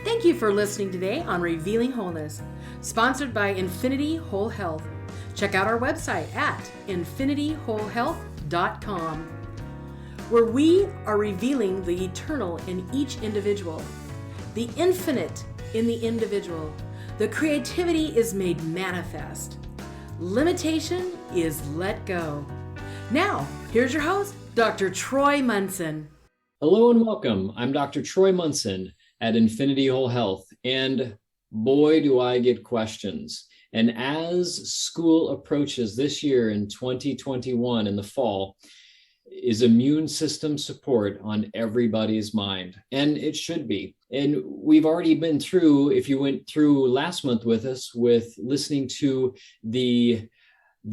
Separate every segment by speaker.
Speaker 1: Thank you for listening today on Revealing Wholeness, sponsored by Infinity Whole Health. Check out our website at infinityWholeHealth.com, where we are revealing the eternal in each individual, the infinite in the individual. The creativity is made manifest. Limitation is let go. Now, here's your host, Dr. Troy-Munson.
Speaker 2: Hello and welcome. I'm Dr. Troy-Munson at Infinity Whole Health, and boy, do I get questions. And as school approaches this year in 2021 in the fall, is immune system support on everybody's mind, and it should be. And we've already been through, if you went through last month with us, with listening to the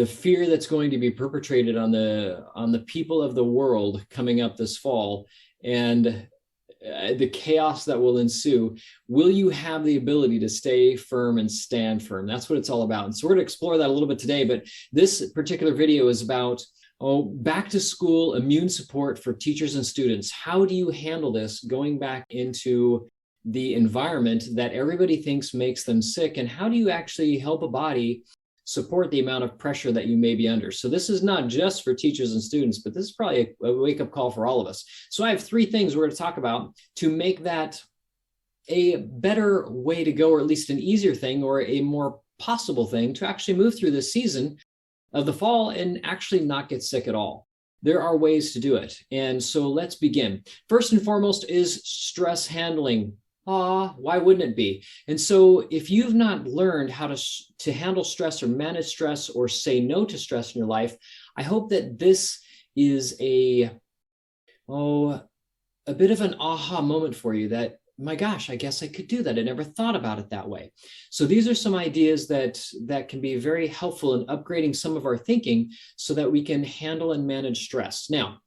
Speaker 2: fear that's going to be perpetrated on the people of the world coming up this fall, and the chaos that will ensue. Will you have the ability to stay firm and stand firm? That's what it's all about. And so we're going to explore that a little bit today, but this particular video is about back to school immune support for teachers and students. How do you handle this going back into the environment that everybody thinks makes them sick? And how do you actually help a body support the amount of pressure that you may be under? So this is not just for teachers and students, but this is probably a wake-up call for all of us. So I have three things we're going to talk about to make that a better way to go, or at least an easier thing, or a more possible thing to actually move through this season of the fall and actually not get sick at all. There are ways to do it. And so let's begin. First and foremost is stress handling. Why wouldn't it be? And so if you've not learned how to handle stress or manage stress or say no to stress in your life, I hope that this is a bit of an aha moment for you that, my gosh, I guess I could do that. I never thought about it that way. So these are some ideas that can be very helpful in upgrading some of our thinking so that we can handle and manage stress. Now,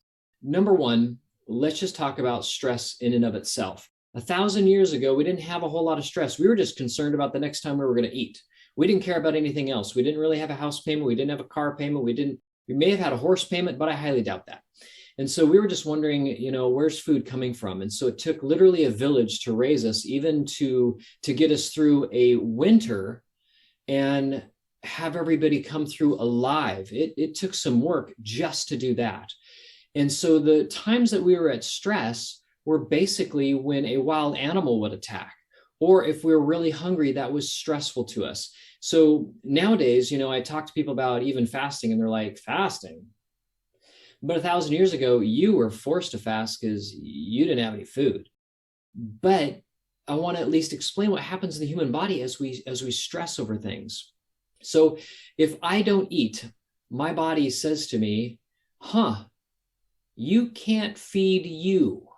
Speaker 2: number one, let's just talk about stress in and of itself. 1,000 years ago, we didn't have a whole lot of stress. We were just concerned about the next time we were going to eat. We didn't care about anything else. We didn't really have a house payment. We didn't have a car payment. We may have had a horse payment, but I highly doubt that. And so we were just wondering, where's food coming from? And so it took literally a village to raise us, even to get us through a winter and have everybody come through alive. It took some work just to do that. And so the times that we were at stress were basically when a wild animal would attack, or if we were really hungry, that was stressful to us. So nowadays, I talk to people about even fasting, and they're like, fasting? But 1,000 years ago, you were forced to fast because you didn't have any food. But I want to at least explain what happens in the human body as we stress over things. So if I don't eat, my body says to me, you can't feed you.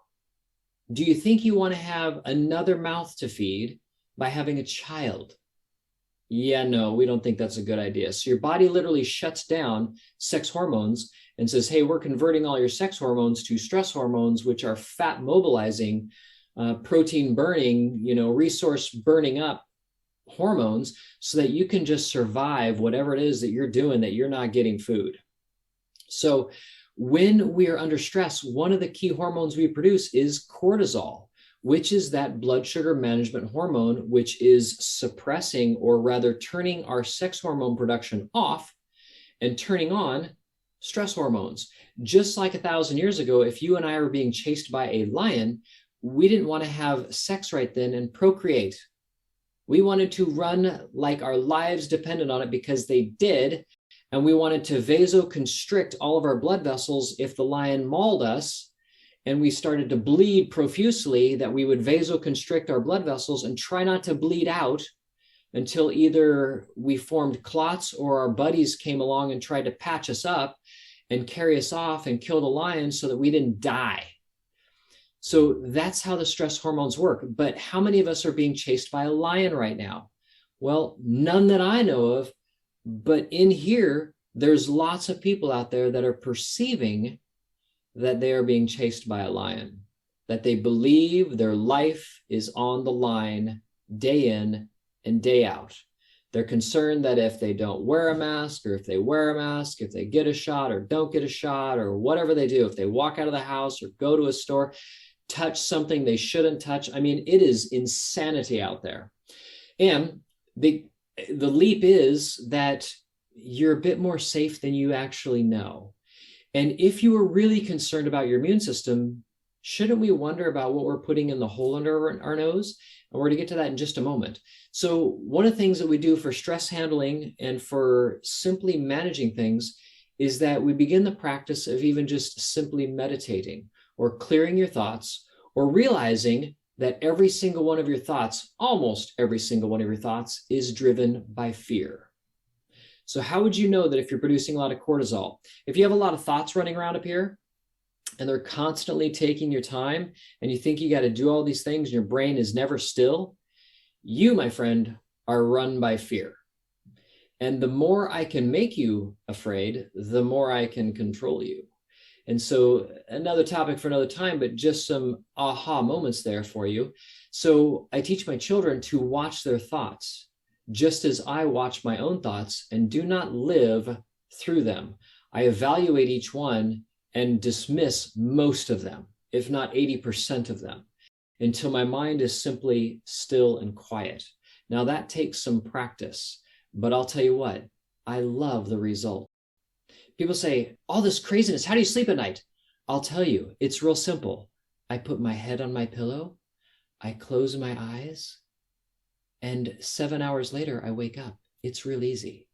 Speaker 2: Do you think you want to have another mouth to feed by having a child? Yeah, no, we don't think that's a good idea. So your body literally shuts down sex hormones and says, hey, we're converting all your sex hormones to stress hormones, which are fat mobilizing, protein burning, resource burning up hormones, so that you can just survive whatever it is that you're doing, that you're not getting food. So when we are under stress, one of the key hormones we produce is cortisol, which is that blood sugar management hormone, which is suppressing, or rather turning our sex hormone production off and turning on stress hormones. Just like 1,000 years ago, if you and I were being chased by a lion, we didn't want to have sex right then and procreate. We wanted to run like our lives depended on it, because they did. And we wanted to vasoconstrict all of our blood vessels if the lion mauled us and we started to bleed profusely, that we would vasoconstrict our blood vessels and try not to bleed out until either we formed clots or our buddies came along and tried to patch us up and carry us off and kill the lion so that we didn't die. So that's how the stress hormones work. But how many of us are being chased by a lion right now? Well, none that I know of. But in here, there's lots of people out there that are perceiving that they are being chased by a lion, that they believe their life is on the line day in and day out. They're concerned that if they don't wear a mask, or if they wear a mask, if they get a shot or don't get a shot, or whatever they do, if they walk out of the house or go to a store, touch something they shouldn't touch. I mean, it is insanity out there. And the leap is that you're a bit more safe than you actually know. And if you are really concerned about your immune system, shouldn't we wonder about what we're putting in the hole under our nose? And we're going to get to that in just a moment. So one of the things that we do for stress handling and for simply managing things is that we begin the practice of even just simply meditating or clearing your thoughts, or realizing that every single one of your thoughts, almost every single one of your thoughts, is driven by fear. So how would you know that if you're producing a lot of cortisol? If you have a lot of thoughts running around up here and they're constantly taking your time and you think you got to do all these things and your brain is never still, you, my friend, are run by fear. And the more I can make you afraid, the more I can control you. And so another topic for another time, but just some aha moments there for you. So I teach my children to watch their thoughts, just as I watch my own thoughts, and do not live through them. I evaluate each one and dismiss most of them, if not 80% of them, until my mind is simply still and quiet. Now that takes some practice, but I'll tell you what, I love the result. People say, all this craziness, how do you sleep at night? I'll tell you, it's real simple. I put my head on my pillow, I close my eyes, and 7 hours later, I wake up. It's real easy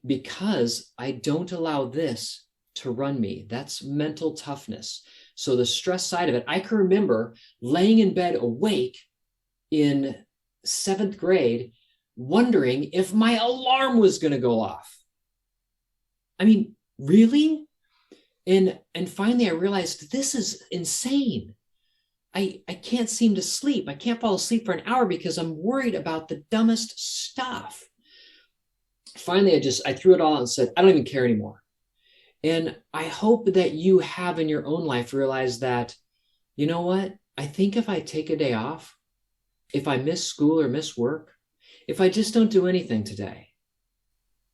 Speaker 2: because I don't allow this to run me. That's mental toughness. So the stress side of it, I can remember laying in bed awake in 7th grade, wondering if my alarm was going to go off. I mean, really? And finally I realized this is insane. I can't seem to sleep. I can't fall asleep for an hour because I'm worried about the dumbest stuff. Finally, I threw it all out and said, I don't even care anymore. And I hope that you have in your own life realized that, you know what? I think if I take a day off, if I miss school or miss work, if I just don't do anything today,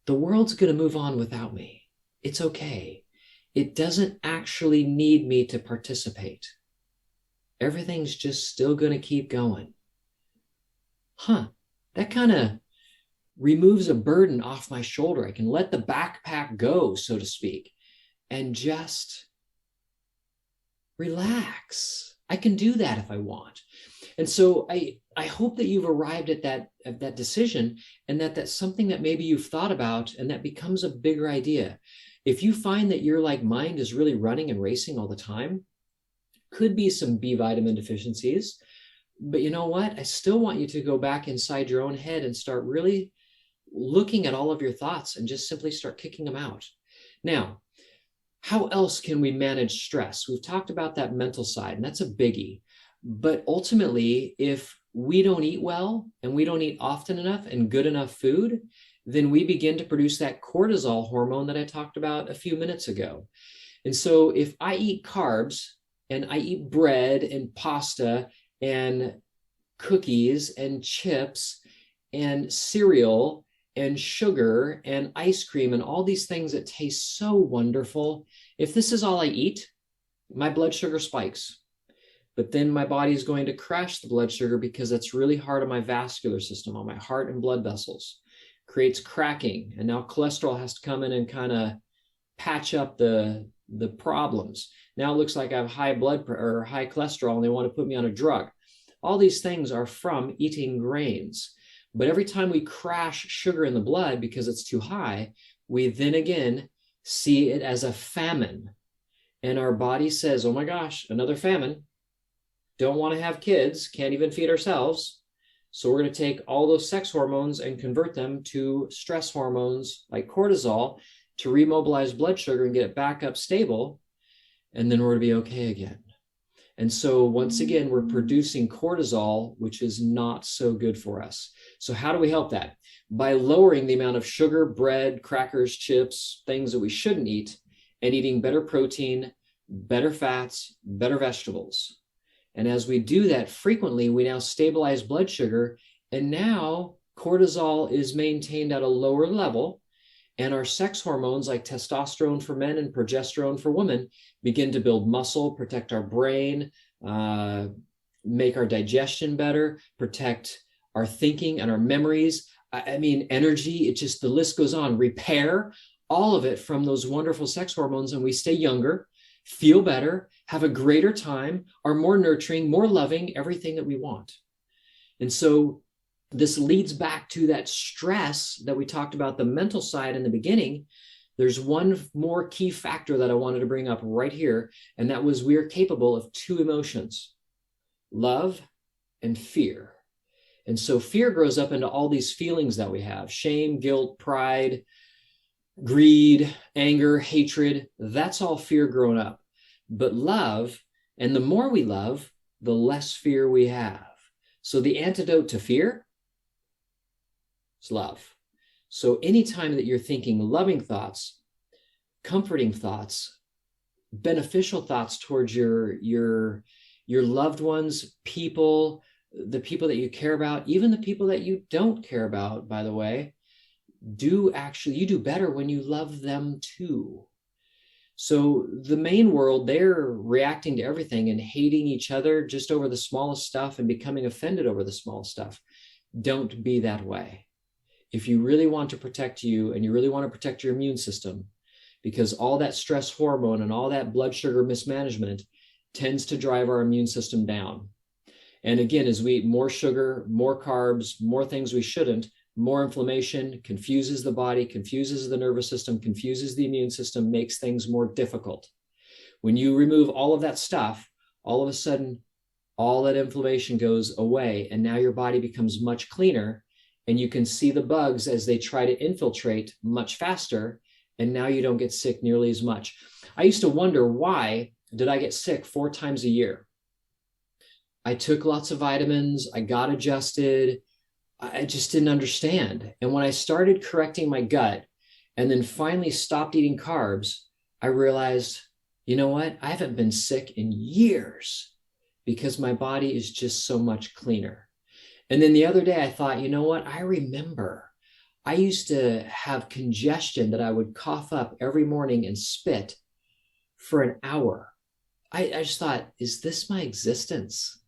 Speaker 2: the world's going to move on without me. It's okay. It doesn't actually need me to participate. Everything's just still going to keep going. That kind of removes a burden off my shoulder. I can let the backpack go, so to speak, and just relax. I can do that if I want. And so I hope that you've arrived at that decision, and that's something that maybe you've thought about, and that becomes a bigger idea. If you find that your mind is really running and racing all the time, could be some B vitamin deficiencies, but you know what? I still want you to go back inside your own head and start really looking at all of your thoughts and just simply start kicking them out. Now, how else can we manage stress? We've talked about that mental side, and that's a biggie. But ultimately, if we don't eat well and we don't eat often enough and good enough food, then we begin to produce that cortisol hormone that I talked about a few minutes ago. And so if I eat carbs and I eat bread and pasta and cookies and chips and cereal and sugar and ice cream and all these things that taste so wonderful, if this is all I eat, my blood sugar spikes. But then my body is going to crash the blood sugar because it's really hard on my vascular system, on my heart and blood vessels. Creates cracking, and now cholesterol has to come in and kind of patch up the problems. Now it looks like I have high blood pressure or high cholesterol, and they want to put me on a drug. All these things are from eating grains. But every time we crash sugar in the blood because it's too high, we then again see it as a famine. And our body says, oh my gosh, another famine. Don't want to have kids, can't even feed ourselves. So we're going to take all those sex hormones and convert them to stress hormones like cortisol to remobilize blood sugar and get it back up stable. And then we're going to be okay again. And so once again, we're producing cortisol, which is not so good for us. So how do we help that? By lowering the amount of sugar, bread, crackers, chips, things that we shouldn't eat, and eating better protein, better fats, better vegetables. And as we do that frequently, we now stabilize blood sugar, and now cortisol is maintained at a lower level. And our sex hormones like testosterone for men and progesterone for women begin to build muscle, protect our brain, make our digestion better, protect our thinking and our memories. I mean, energy, it just, the list goes on, repair, all of it from those wonderful sex hormones. And we stay younger, feel better, have a greater time, are more nurturing, more loving, everything that we want. And so this leads back to that stress that we talked about, the mental side in the beginning. There's one more key factor that I wanted to bring up right here, and that was we are capable of two emotions, love and fear. And so fear grows up into all these feelings that we have: shame, guilt, pride, greed, anger, hatred. That's all fear growing up. But love, and the more we love, the less fear we have. So the antidote to fear is love. So anytime that you're thinking loving thoughts, comforting thoughts, beneficial thoughts towards your loved ones, people, the people that you care about, even the people that you don't care about, by the way, you do better when you love them too. So the main world, they're reacting to everything and hating each other just over the smallest stuff and becoming offended over the small stuff. Don't be that way. If you really want to protect you and you really want to protect your immune system, because all that stress hormone and all that blood sugar mismanagement tends to drive our immune system down. And again, as we eat more sugar, more carbs, more things we shouldn't, more inflammation confuses the body, confuses the nervous system, confuses the immune system, makes things more difficult. When you remove all of that stuff, all of a sudden, all that inflammation goes away, and now your body becomes much cleaner, and you can see the bugs as they try to infiltrate much faster, and now you don't get sick nearly as much. I used to wonder, why did I get sick 4 times a year? I took lots of vitamins, I got adjusted, I just didn't understand. And when I started correcting my gut and then finally stopped eating carbs, I realized, you know what? I haven't been sick in years because my body is just so much cleaner. And then the other day I thought, you know what? I remember I used to have congestion that I would cough up every morning and spit for an hour. I just thought, is this my existence?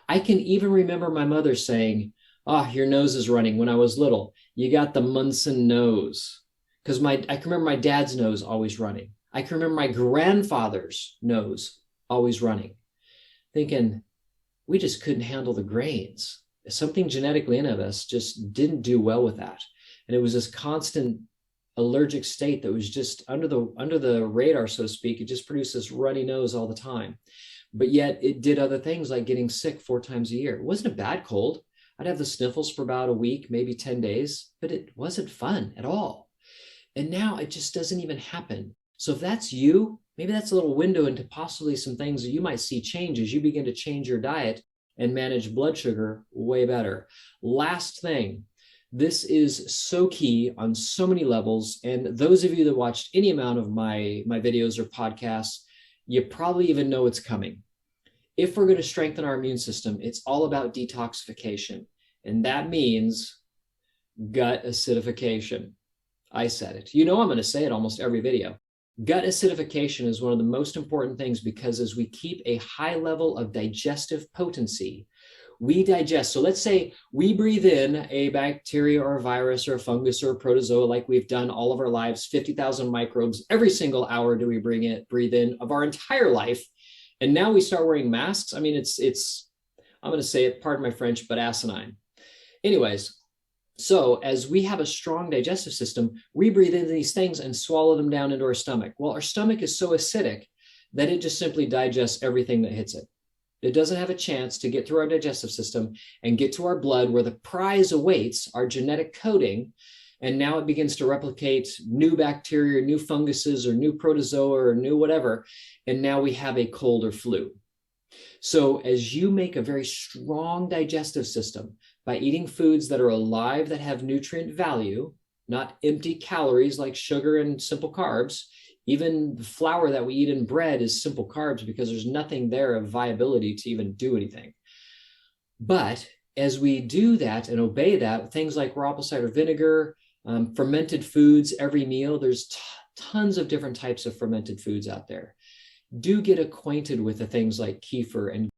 Speaker 2: I can even remember my mother saying, "Oh, your nose is running," when I was little. You got the Munson nose. Because I can remember my dad's nose always running. I can remember my grandfather's nose always running. Thinking, we just couldn't handle the grains. Something genetically in us just didn't do well with that. And it was this constant allergic state that was just under the radar, so to speak. It just produced this runny nose all the time. But yet it did other things like getting sick 4 times a year. It wasn't a bad cold. I'd have the sniffles for about a week, maybe 10 days, but it wasn't fun at all. And now it just doesn't even happen. So if that's you, maybe that's a little window into possibly some things that you might see change as you begin to change your diet and manage blood sugar way better. Last thing, this is so key on so many levels. And those of you that watched any amount of my videos or podcasts, you probably even know it's coming. If we're going to strengthen our immune system, it's all about detoxification. And that means gut acidification. I said it. You know I'm going to say it almost every video. Gut acidification is one of the most important things, because as we keep a high level of digestive potency, we digest. So let's say we breathe in a bacteria or a virus or a fungus or a protozoa like we've done all of our lives, 50,000 microbes every single hour do we breathe in of our entire life. And now we start wearing masks. I mean, it's I'm going to say it, pardon my French, but asinine. Anyways, so as we have a strong digestive system, we breathe in these things and swallow them down into our stomach. Well, our stomach is so acidic that it just simply digests everything that hits it. It doesn't have a chance to get through our digestive system and get to our blood where the prize awaits, our genetic coding. And now it begins to replicate new bacteria, new funguses, or new protozoa, or new whatever. And now we have a cold or flu. So as you make a very strong digestive system by eating foods that are alive, that have nutrient value, not empty calories like sugar and simple carbs. Even the flour that we eat in bread is simple carbs because there's nothing there of viability to even do anything. But as we do that and obey that, things like raw apple cider vinegar, Fermented foods, every meal, there's tons of different types of fermented foods out there. Do get acquainted with the things like kefir and